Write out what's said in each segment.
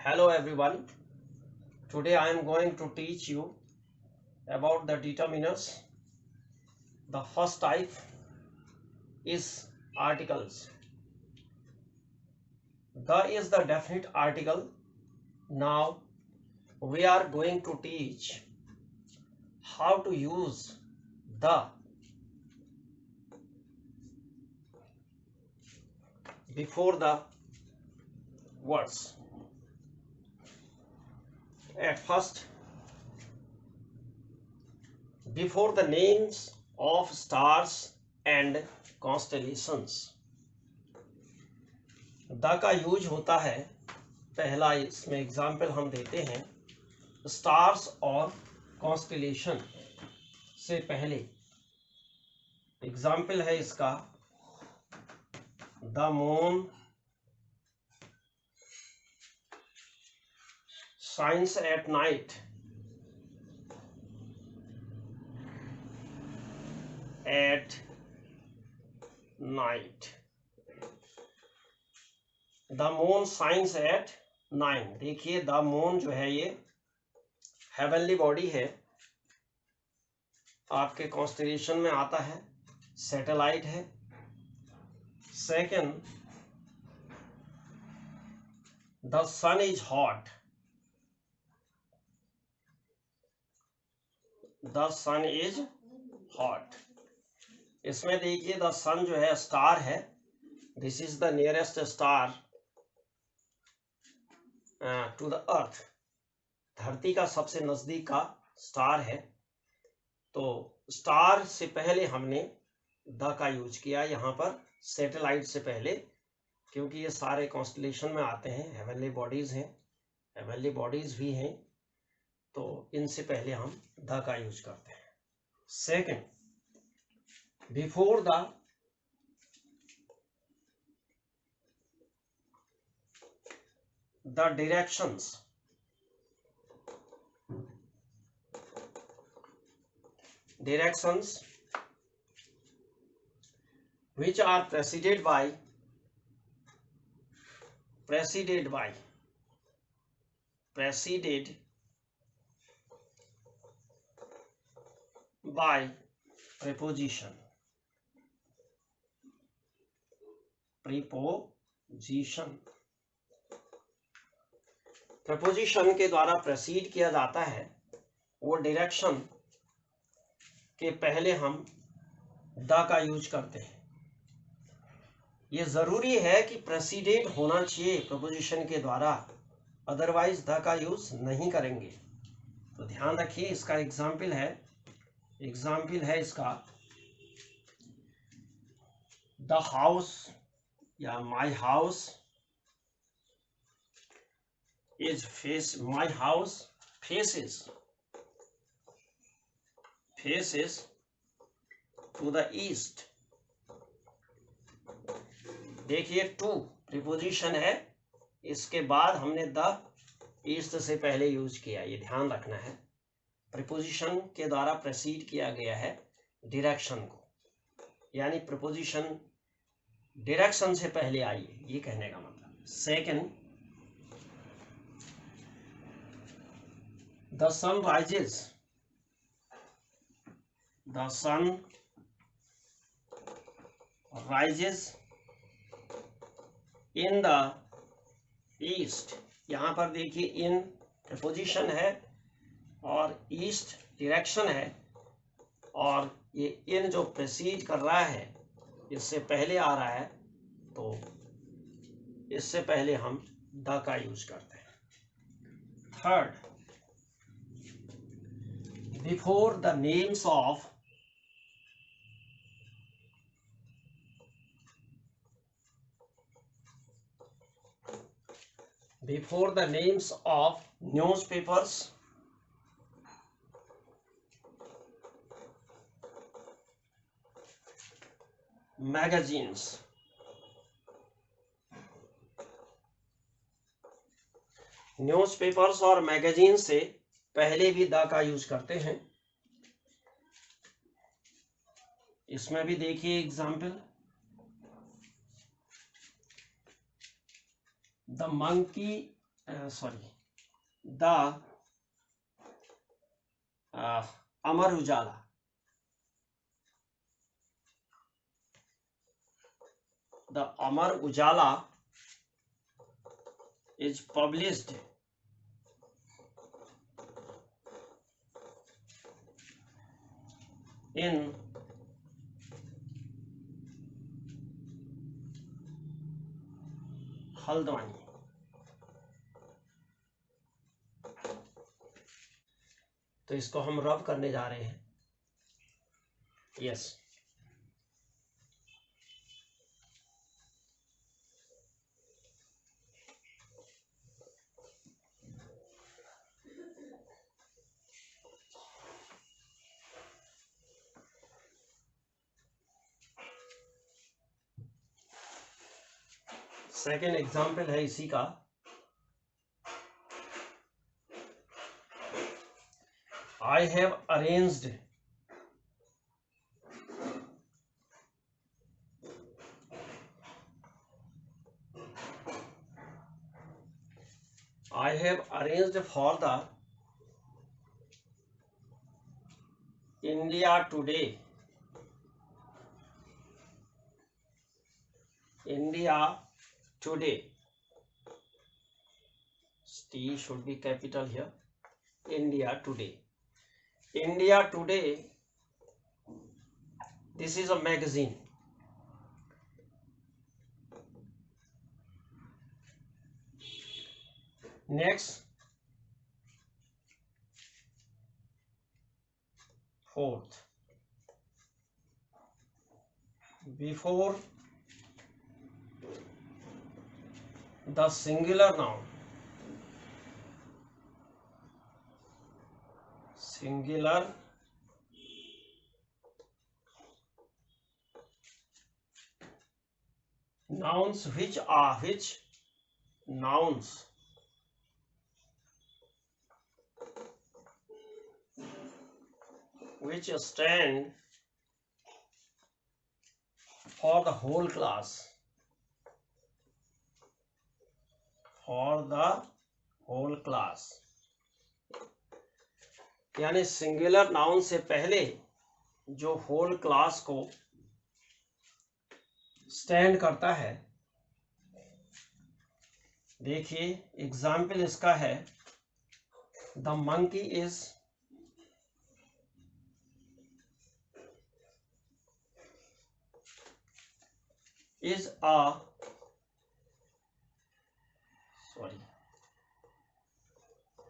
Hello everyone. Today I am going to teach you about the determiners. The first type is articles. The is the definite article. Now we are going to teach how to use the before the words. At first, before the names of stars and constellations. The का use होता है, पहला इसमें example हम देते हैं stars और constellation से पहले। एग्जाम्पल है इसका the moon shines at night the moon shines at 9। देखिए द मून जो है ये हेवनली बॉडी है, आपके कॉन्स्टेलेशन में आता है, सैटेलाइट है। Second, the sun is hot. The sun is hot, इसमें देखिए द सन जो है स्टार है, this is the nearest star to the earth. धरती का सबसे नजदीक का स्टार है, तो स्टार से पहले हमने द का यूज किया यहाँ पर, सैटेलाइट से पहले, क्योंकि ये सारे कॉन्स्टेलेशन में आते हैं, हेवनली बॉडीज हैं, हेवनली बॉडीज भी हैं, तो इनसे पहले हम द का यूज करते हैं। Second, before the directions. Directions which are preceded by preposition preposition के द्वारा प्रेसीड किया जाता है, वो डायरेक्शन के पहले हम द का यूज करते हैं। ये जरूरी है कि प्रेसिडेंट होना चाहिए प्रपोजिशन के द्वारा, अदरवाइज द का यूज नहीं करेंगे, तो ध्यान रखिए। इसका एग्जाम्पल है इसका द हाउस या my house is face, my house faces to the east. देखिए टू प्रीपोजिशन है, इसके बाद हमने द ईस्ट से पहले यूज किया, ये ध्यान रखना है। प्रीपोजिशन के द्वारा प्रेसीड किया गया है डायरेक्शन को, यानी प्रीपोजिशन डायरेक्शन से पहले आई है, ये कहने का मतलब। Second, the sun rises. The sun rises in the east। यहाँ पर देखिए इन प्रपोजिशन है और ईस्ट डायरेक्शन है, और ये इन जो प्रेसीड कर रहा है इससे पहले आ रहा है, तो इससे पहले हम द का यूज करते हैं। Third, before the names of newspapers, magazines। Newspapers और मैगजीन से पहले भी द का यूज करते हैं। इसमें भी देखिए example, the monkey the Amar Ujala, the Amar Ujala is published in Haldwani. तो इसको हम रब करने जा रहे हैं। यस, सेकेंड एग्जाम्पल है इसी का। I have arranged for the India Today T should be capital here. India Today, this is a magazine. Next, fourth, before the singular noun, nouns which stand for the whole class, यानी singular noun से पहले जो whole class को stand करता है। देखिए example इसका है, the monkey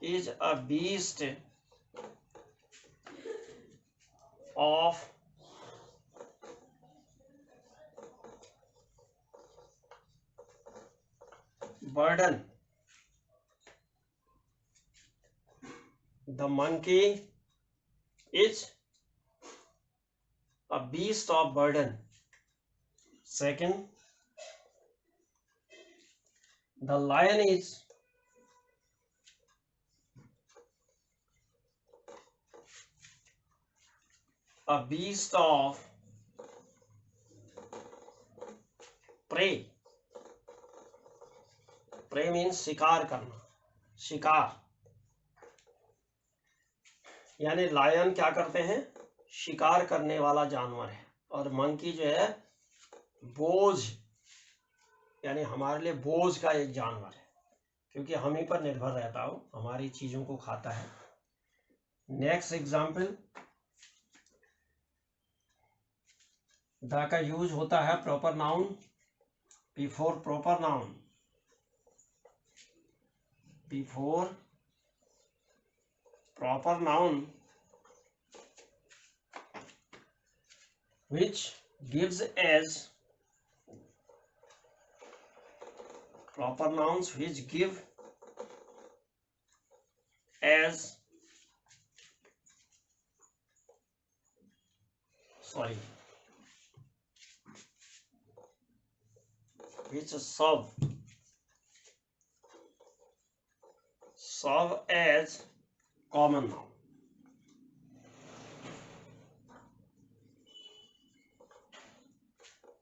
is a beast of burden. The monkey is a beast of burden. Second, the lion is a beast of prey. Prey means शिकार करना, शिकार। यानी लायन क्या करते हैं, शिकार करने वाला जानवर है, और मंकी जो है बोझ, यानी हमारे लिए बोझ का एक जानवर है, क्योंकि हम ही पर निर्भर रहता हो, हमारी चीजों को खाता है। नेक्स्ट एग्जाम्पल, द का यूज होता है proper noun before proper noun, which gives as proper nouns which give as which serve as common noun.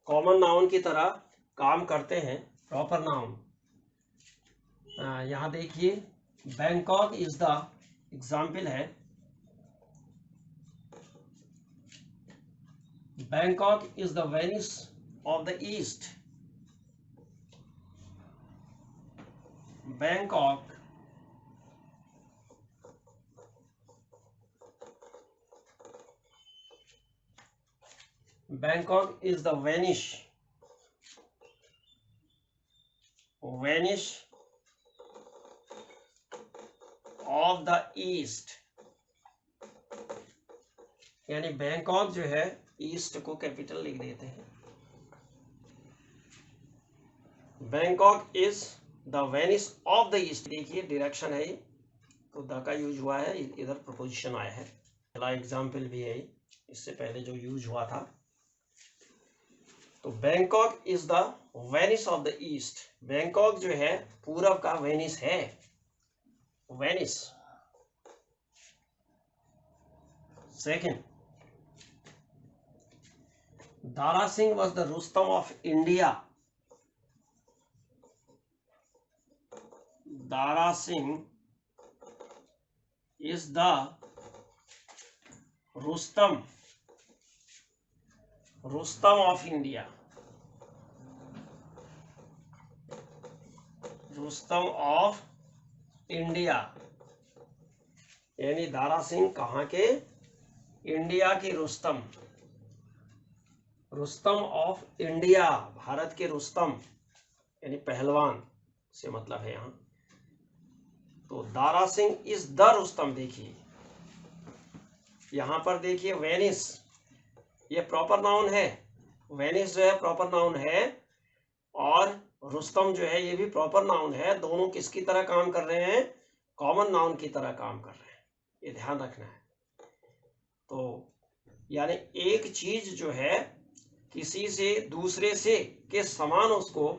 Common noun की तरह काम करते हैं प्रॉपर नाउन। यहाँ देखिए बैंकॉक इज द एग्जाम्पल है, Bangkok is the Venice of the east, Bangkok Bangkok is the Venice of the East, यानी Bangkok जो है ईस्ट को कैपिटल लिख देते हैं। Bangkok is the Venice of the east, देखिए डायरेक्शन है ये, तो द का यूज हुआ है, इधर प्रपोजिशन आया है। पहला एग्जाम्पल भी है इससे पहले जो यूज हुआ था। तो Bangkok is the Venice of the east, Bangkok जो है पूरब का वेनिस है, Venice. Second, Dara Singh was the Rustam of India, Dara Singh is the Rustam of India, Rustam of India, यानी दारा सिंह कहाँ के, इंडिया की रुस्तम, रुस्तम ऑफ इंडिया, भारत के रुस्तम यानी पहलवान से मतलब है यहाँ। तो दारा सिंह इज द रुस्तम, देखिए यहां पर देखिए वेनिस ये प्रॉपर नाउन है, वेनिस जो है प्रॉपर नाउन है, और रुस्तम जो है ये भी प्रॉपर नाउन है। दोनों किसकी तरह काम कर रहे हैं, कॉमन नाउन की तरह काम कर रहे हैं, ये ध्यान रखना है। तो यानी एक चीज जो है किसी से दूसरे से के समान उसको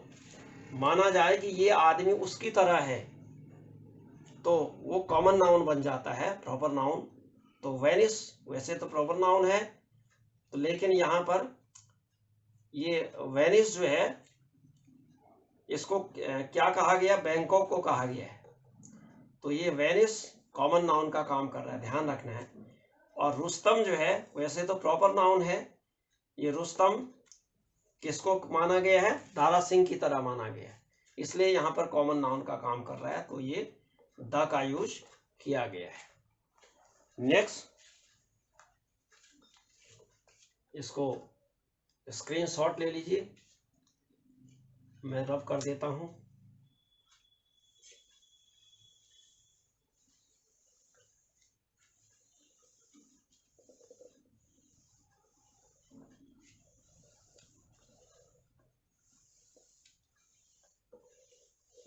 माना जाए कि ये आदमी उसकी तरह है, तो वो कॉमन नाउन बन जाता है, प्रॉपर नाउन। तो वेनिस वैसे तो प्रॉपर नाउन है, तो लेकिन यहाँ पर ये वेनिस जो है इसको क्या कहा गया, बैंकॉक को कहा गया है, तो ये वेनिस कॉमन नाउन का काम कर रहा है, ध्यान रखना है। और रुस्तम जो है वैसे तो प्रॉपर नाउन है, ये रुस्तम किसको माना गया है, दारा सिंह की तरह माना गया है, इसलिए यहाँ पर कॉमन नाउन का काम कर रहा है, तो ये द का यूज किया गया है। नेक्स्ट, इसको स्क्रीनशॉट ले लीजिए, मैं रब कर देता हूं।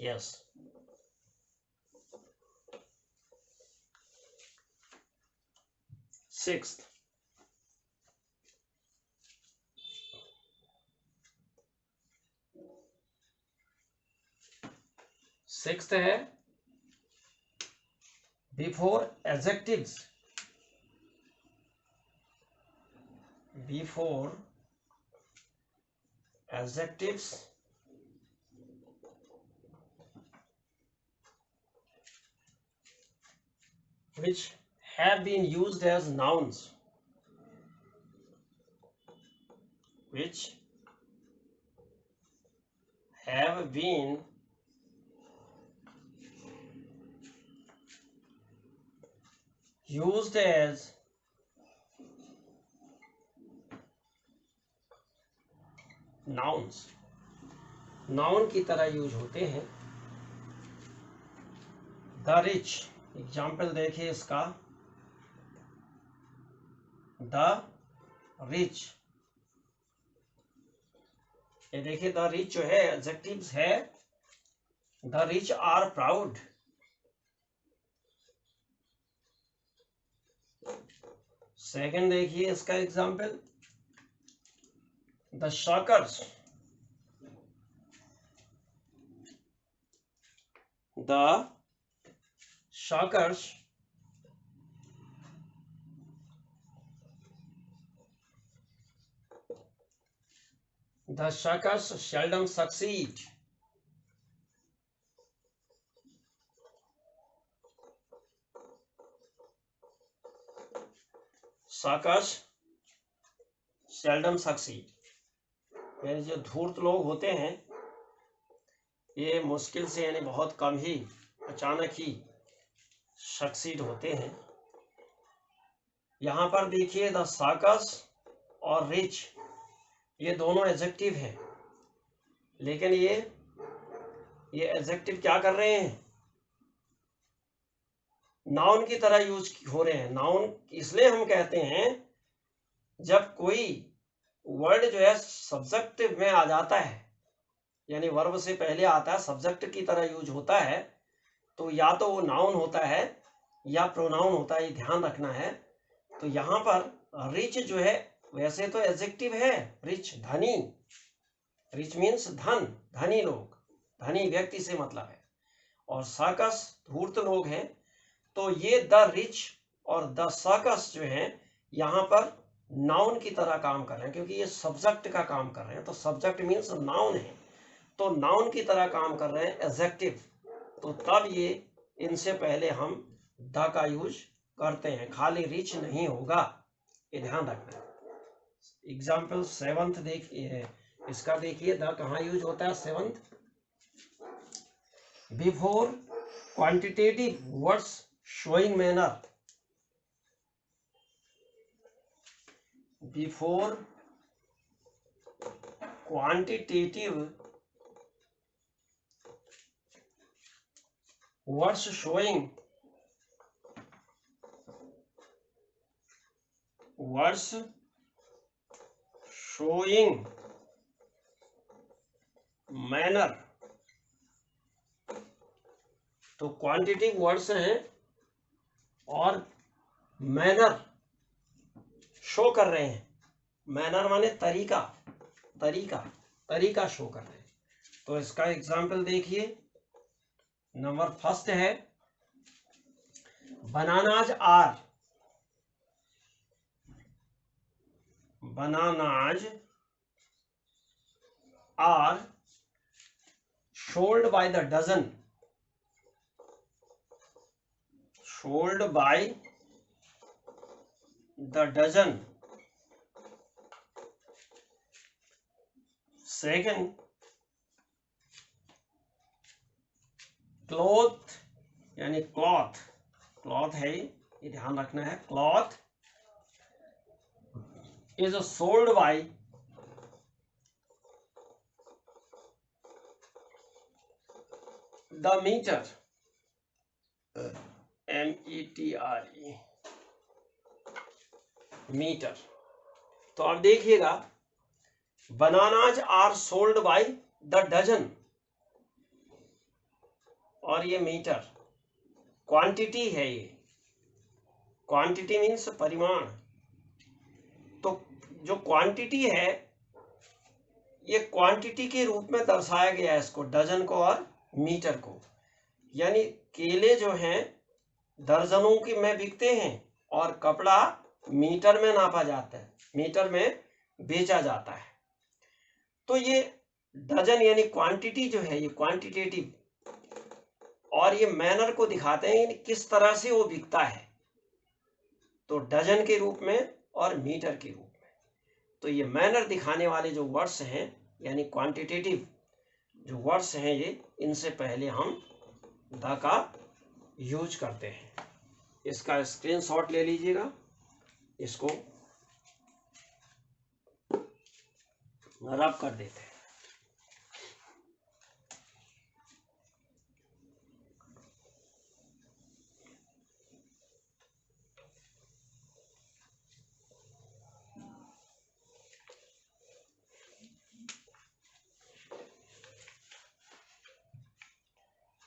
यस, सिक्स्थ, है before adjectives, which have been used as nouns, which have been used as nouns, noun की तरह यूज होते हैं। द रिच, एग्जाम्पल देखिए इसका, द रिच, ये देखिए द रिच जो है एडजेक्टिव्स है, the rich are proud. Second देखिए इसका example, the shockers, the shockers seldom succeed, suckers seldom succeed, यानी जो धूर्त लोग होते हैं ये मुश्किल से यानी बहुत कम ही अचानक ही सक्सीड होते हैं। यहाँ पर देखिए द suckers और रिच ये दोनों एडजेक्टिव हैं, लेकिन ये एडजेक्टिव क्या कर रहे हैं, नाउन की तरह यूज हो रहे हैं। नाउन इसलिए हम कहते हैं जब कोई वर्ड जो है सब्जेक्ट में आ जाता है, यानी वर्ब से पहले आता है, सब्जेक्ट की तरह यूज होता है, तो या तो वो नाउन होता है या प्रोनाउन होता है, ये ध्यान रखना है। तो यहाँ पर रिच जो है वैसे तो एडजेक्टिव है, रिच धनी, रिच मीन्स धन, धनी लोग, धनी व्यक्ति से मतलब है, और सकस धूर्त लोग हैं। तो ये द रिच और द सकस जो है यहाँ पर नाउन की तरह काम कर रहे हैं, क्योंकि ये सब्जेक्ट का काम कर रहे हैं, तो सब्जेक्ट मीन्स नाउन है, तो नाउन की तरह काम कर रहे हैं एडजेक्टिव, तो तब ये इनसे पहले हम द का यूज करते हैं, खाली रिच नहीं होगा, ये ध्यान रखना है। एग्जाम्पल 7th देखिए, इसका देखिए द कहाँ यूज होता है 7th, before quantitative words showing manner, before quantitative words showing manner, तो क्वांटिटिव वर्ड्स हैं और मैनर शो कर रहे हैं, मैनर माने तरीका, तरीका शो कर रहे हैं। तो इसका एग्जाम्पल देखिए, नंबर फर्स्ट है bananas are sold by the dozen, second cloth यानी क्लॉथ है, ये ध्यान रखना है, cloth is sold by the metre, METRE, metre. तो आप देखिएगा bananas are sold by the dozen, और ये मीटर क्वांटिटी है, ये क्वांटिटी मीन्स परिमाण, तो जो क्वांटिटी है ये क्वांटिटी के रूप में दर्शाया गया है इसको, डजन को और मीटर को, यानी केले जो हैं दर्जनों की में बिकते हैं और कपड़ा मीटर में नापा जाता है, मीटर में बेचा जाता है। तो ये डजन यानी क्वांटिटी जो है ये क्वांटिटेटिव, और ये मैनर को दिखाते हैं किस तरह से वो बिकता है, तो डजन के रूप में और मीटर के रूप में। तो ये मैनर दिखाने वाले जो वर्ड्स हैं यानी क्वांटिटेटिव जो वर्ड्स हैं ये, इनसे पहले हम द का यूज करते हैं। इसका स्क्रीनशॉट ले लीजिएगा, इसको रब कर देते हैं।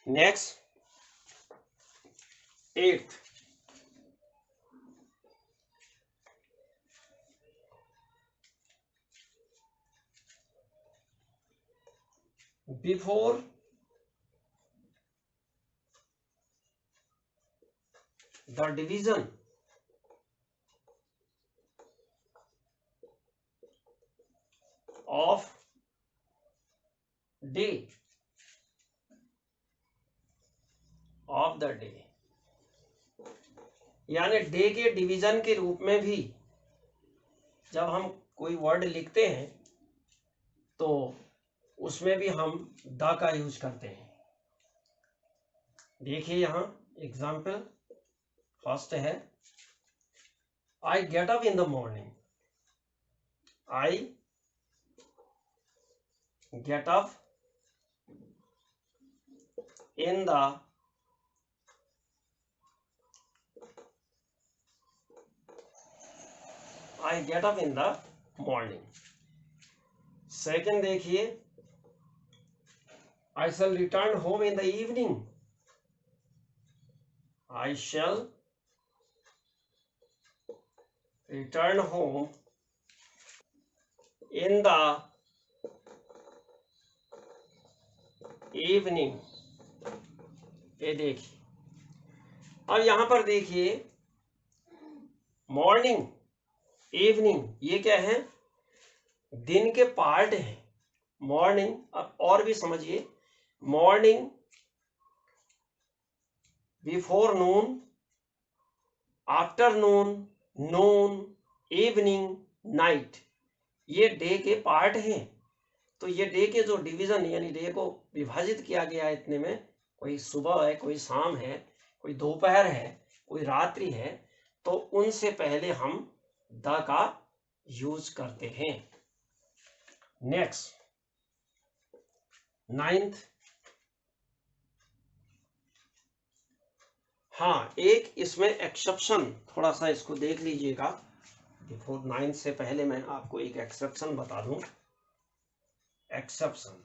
Next 8th, before the division of day of the day, यानी डे के डिवीजन के रूप में भी जब हम कोई वर्ड लिखते हैं तो उसमें भी हम द का यूज करते हैं। देखिए यहाँ एग्जाम्पल फर्स्ट है, I get up in the morning. I get up in the I get up in the morning. Second देखिए, I shall return home in the evening. I shall return home in the evening. ये देखिए, अब यहां पर देखिए morning evening ये क्या है, दिन के पार्ट है। मॉर्निंग, अब और भी समझिए, मॉर्निंग, बिफोर नून, आफ्टरनून, नून, इवनिंग, नाइट, ये डे के पार्ट हैं। तो ये डे के जो डिवीजन यानी डे को विभाजित किया गया है इतने में, कोई सुबह है, कोई शाम है, कोई दोपहर है, कोई रात्रि है, तो उनसे पहले हम द का यूज करते हैं। नेक्स्ट, नाइन्थ, हाँ एक इसमें एक्सेप्शन, थोड़ा सा इसको देख लीजिएगा। बिफोर नाइन्थ से पहले मैं आपको एक एक्सेप्शन बता दूं। एक्सेप्शन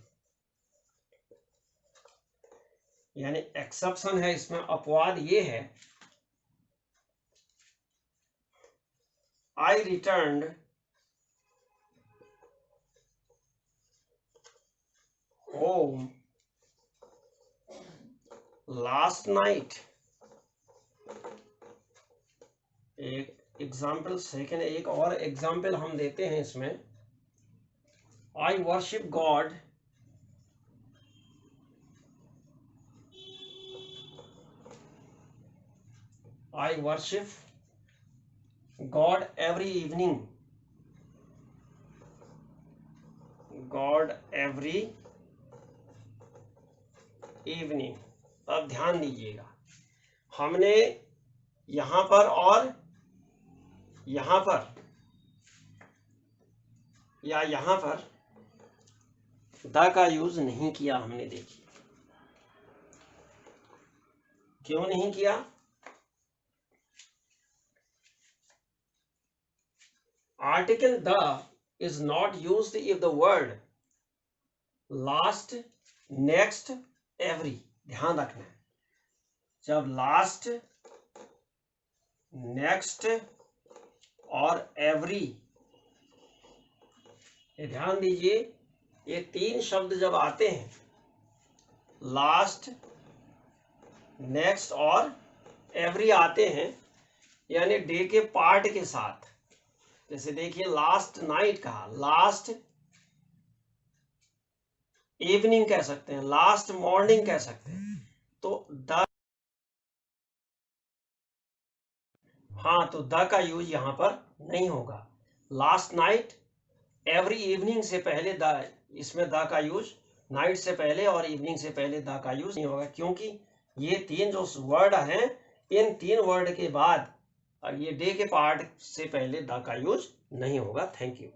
यानी एक्सेप्शन है, इसमें अपवाद ये है, आई रिटर्न्ड होम लास्ट नाइट। एक एग्जाम्पल, सेकेंड एक और एग्जाम्पल हम देते हैं इसमें, आई worship God I worship God every evening. God every evening. अब ध्यान दीजिएगा, हमने यहां पर और यहां पर या यहां पर द का यूज नहीं किया हमने। देखिए क्यों नहीं किया, article the is not used if the word last, next, every, ध्यान रखना है, जब लास्ट, नेक्स्ट और एवरी, ये ध्यान दीजिए, ये तीन शब्द जब आते हैं, लास्ट, नेक्स्ट और एवरी आते हैं, यानी डे के पार्ट के साथ। जैसे देखिए लास्ट नाइट कहा, लास्ट इवनिंग कह सकते हैं, लास्ट मॉर्निंग कह सकते हैं। तो द, हाँ तो द का यूज यहां पर नहीं होगा। लास्ट नाइट, एवरी इवनिंग से पहले द, इसमें द का यूज नाइट से पहले और इवनिंग से पहले द का यूज नहीं होगा, क्योंकि ये तीन जो वर्ड हैं, इन तीन वर्ड के बाद ये डे के पार्ट से पहले द का यूज नहीं होगा। Thank you.